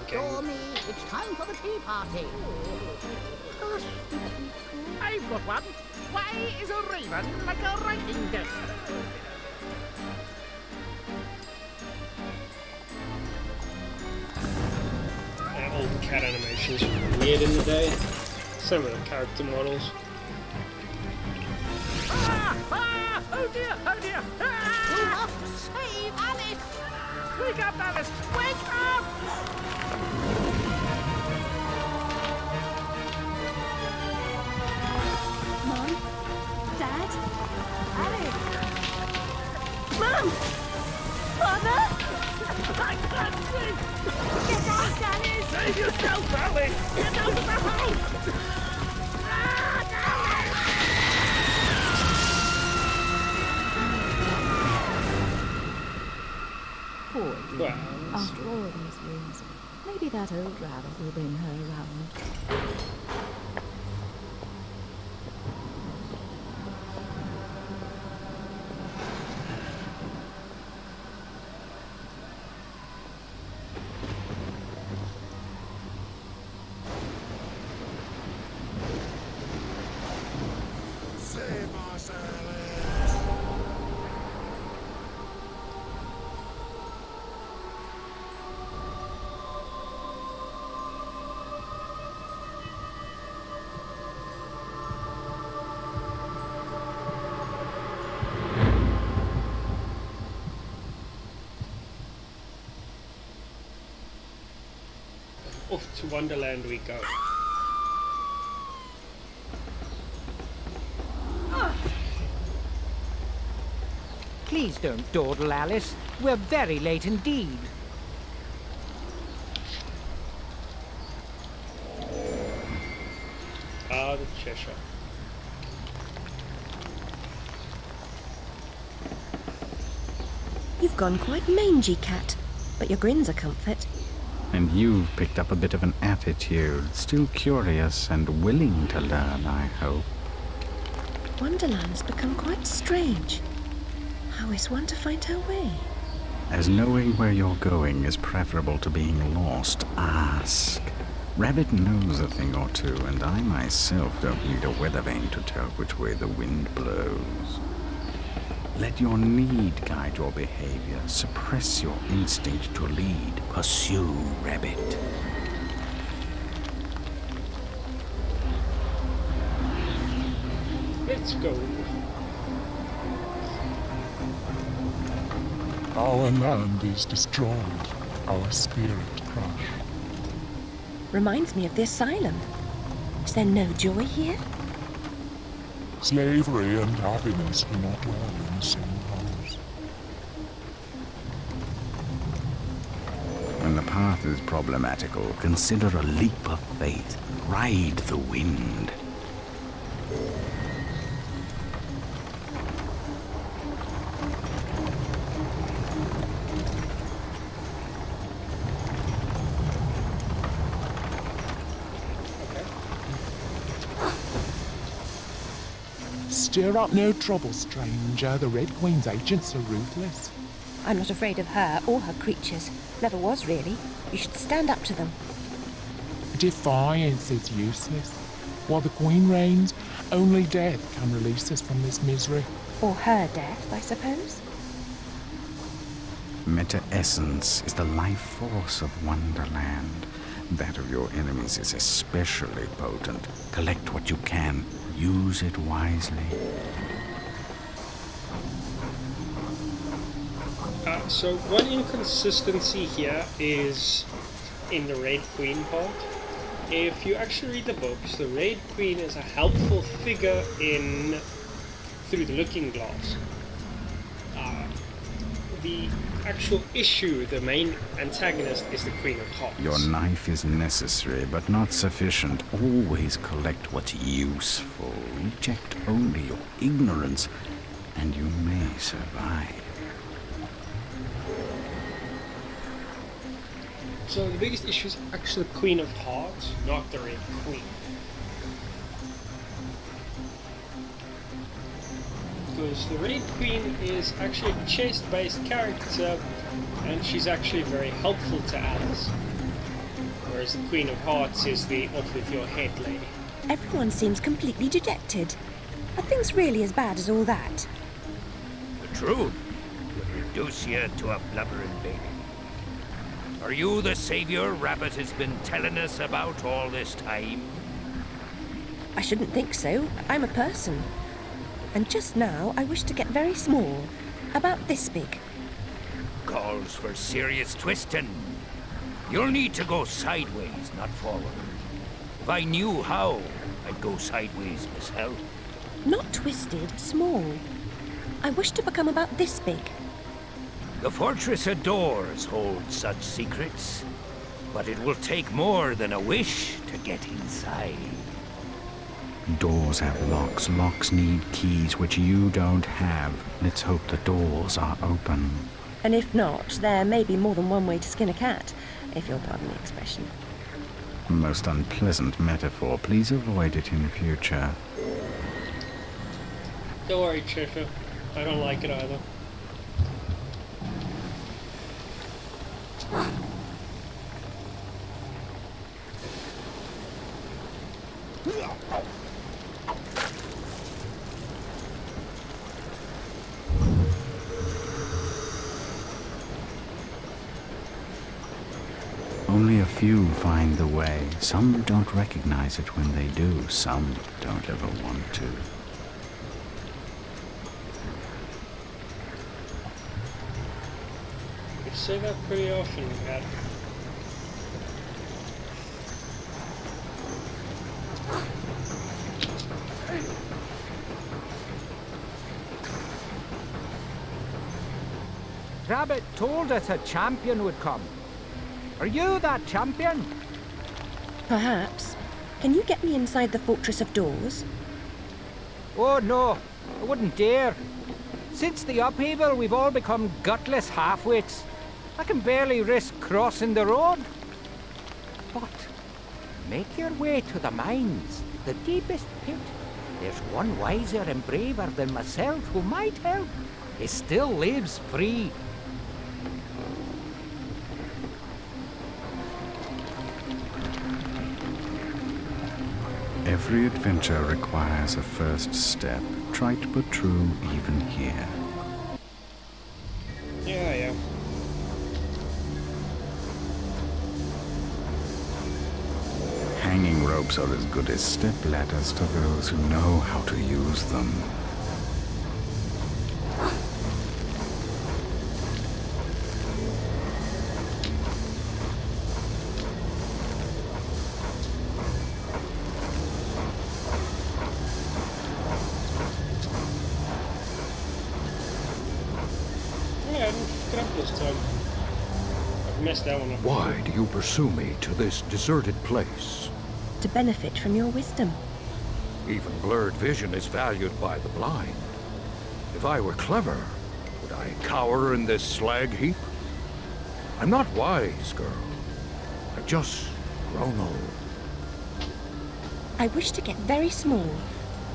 Adore me. It's time for the tea party. I've got one. Why is a raven like a writing desk? All the cat animations were weird in the day. Some of the character models. Oh dear, oh dear! We must save Alice! Wake up, Alice! Wake up! Mom? Dad? Alice? Mom! Father? I can't see! Get out, Alice! Save yourself, Alice! Get out of the house! Poor dear. Well, After all these years, maybe that old rabbit will bring her around. off to Wonderland we go. Please don't dawdle, Alice. We're very late indeed. Ah, the Cheshire. You've gone quite mangy, Cat, but your grin's a comfort. And you've picked up a bit of an attitude, still curious and willing to learn, I hope. Wonderland's become quite strange. How is one to find her way? As knowing where you're going is preferable to being lost, ask. Rabbit knows a thing or two, and I myself don't need a weather vane to tell which way the wind blows. Let your need guide your behavior. Suppress your instinct to lead. Pursue, Rabbit. Let's go. Our land is destroyed, our spirit crushed. Reminds me of the asylum. Is there no joy here? Slavery and happiness do not dwell in the same house. When the path is problematical, consider a leap of faith. Ride the wind. Stir up no trouble, stranger. The Red Queen's agents are ruthless. I'm not afraid of her or her creatures. Never was, really. You should stand up to them. Defiance is useless. While the Queen reigns, only death can release us from this misery. Or her death, I suppose. Meta-essence is the life force of Wonderland. That of your enemies is especially potent. Collect what you can. Use it wisely. So one inconsistency here is in the Red Queen part. If you actually read the books, the Red Queen is a helpful figure in Through the Looking Glass. The actual issue, the main antagonist, is the Queen of Hearts. Your knife is necessary, but not sufficient. Always collect what's useful. Reject only your ignorance, and you may survive. So the biggest issue is actually the Queen of Hearts, not the Red Queen. Because the Red Queen is actually a chest-based character, and she's actually very helpful to Alice. whereas the Queen of Hearts is the off with your head lady. Everyone seems completely dejected. Are things really as bad as all that? The truth would reduce you to a blubbering baby. Are you the savior Rabbit has been telling us about all this time? I shouldn't think so. I'm a person. And just now, I wish to get very small. About this big. Calls for serious twisting. You'll need to go sideways, not forward. If I knew how, I'd go sideways myself. Not twisted, small. I wish to become about this big. The Fortress of Doors holds such secrets, but it will take more than a wish to get inside. Doors have locks. Locks need keys, which you don't have. Let's hope the doors are open. And if not, there may be more than one way to skin a cat, if you'll pardon the expression. Most unpleasant metaphor. Please avoid it in future. Don't worry, Trisha. I don't like it either. Only a few find the way. Some don't recognize it when they do. Some don't ever want to. You say that pretty often, Cat. Rabbit told us a champion would come. Are you that champion? Perhaps. Can you get me inside the Fortress of Doors? Oh no, I wouldn't dare. Since the upheaval, we've all become gutless half-wits. I can barely risk crossing the road. But make your way to the mines, the deepest pit. There's one wiser and braver than myself who might help. He still lives free. Every adventure requires a first step. Trite but true even here. Yeah. Hanging ropes are as good as step ladders to those who know how to use them. Yeah, I didn't pick it up this time. I've messed that one up. Why do you pursue me to this deserted place? To benefit from your wisdom. Even blurred vision is valued by the blind. If I were clever, would I cower in this slag heap? I'm not wise, girl. I've just grown old. I wish to get very small.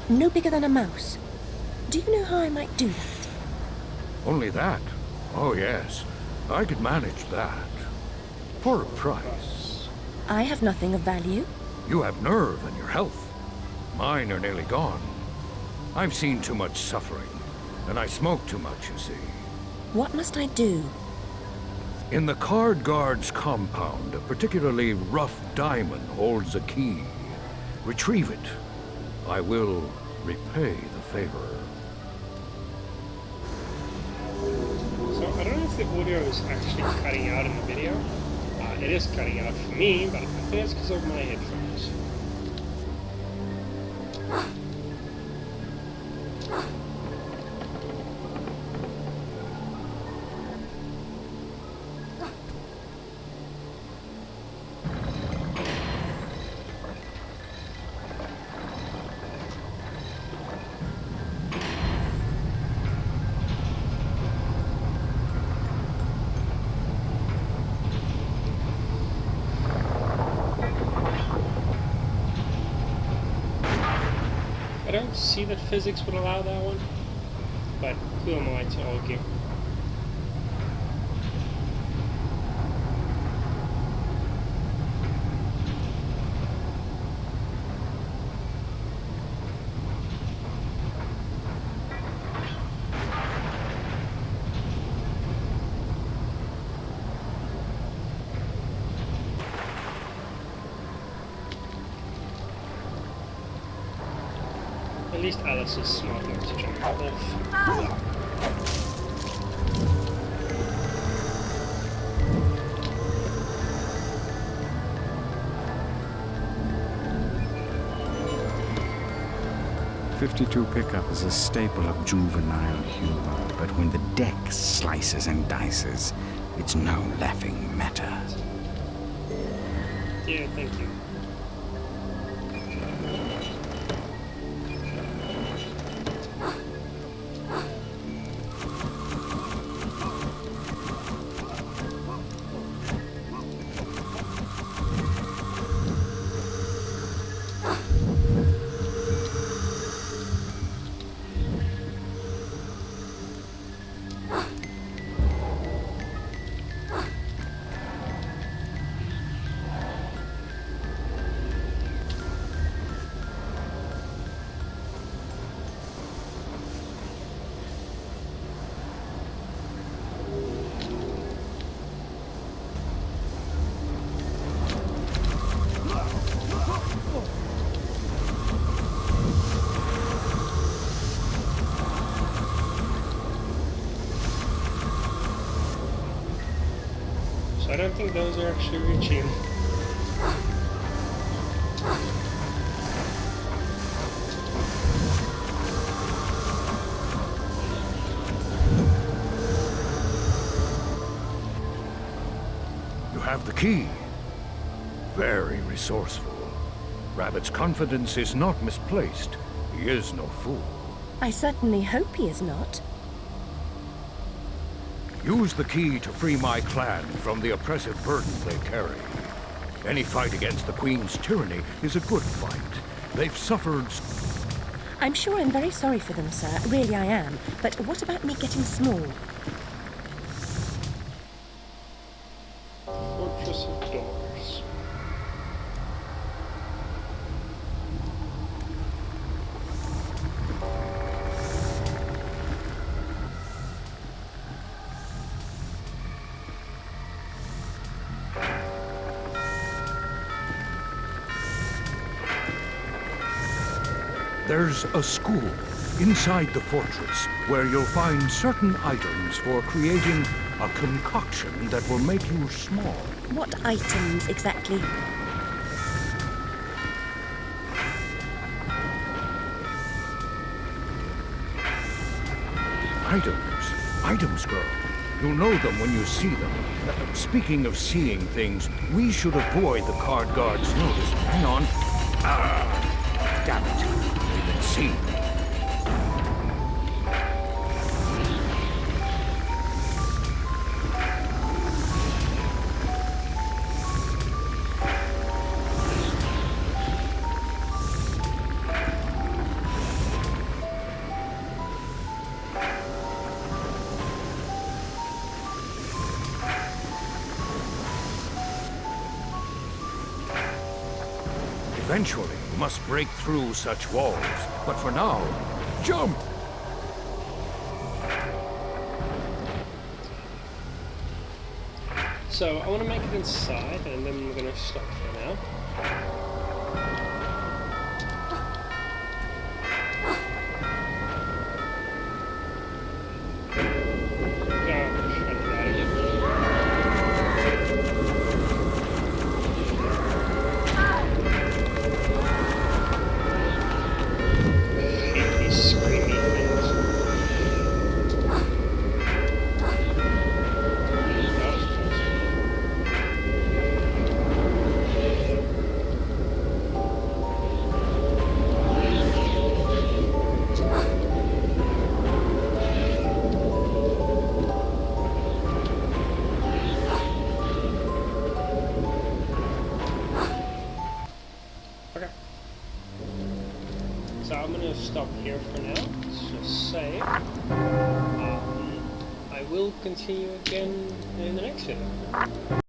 No bigger than a mouse. Do you know how I might do that? Only that? Oh, yes. I could manage that. For a price. I have nothing of value. You have nerve and your health. Mine are nearly gone. I've seen too much suffering, and I smoke too much, you see. What must I do? In the Card Guard's compound, a particularly rough diamond holds a key. Retrieve it. I will repay the favor. So I don't know if the audio is actually cutting out in the video. It is cutting out for me, but I think it's because of my headphones. I don't see that physics would allow that one, but who am I to argue? At least Alice is smart enough to jump off. 52 pickup is a staple of juvenile humor, but when the deck slices and dices, it's no laughing matter. Yeah, thank you. I don't think those are actually reaching. You have the key. Very resourceful. Rabbit's confidence is not misplaced. He is no fool. I certainly hope he is not. Use the key to free my clan from the oppressive burden they carry. Any fight against the Queen's tyranny is a good fight. They've suffered... I'm sure I'm very sorry for them, sir. Really I am. But what about me getting small? Fortress of Doors. There's a school inside the fortress where you'll find certain items for creating a concoction that will make you small. What items exactly? Items, girl. You'll know them when you see them. Speaking of seeing things, we should avoid the card guard's notice. Hang on. Damn it. They've been seen. Eventually, you must break through such walls. But for now, jump! So, I want to make it inside, and then we're going to stop for now. So I'm going to stop here for now. Let's just save. I will continue again in the next video.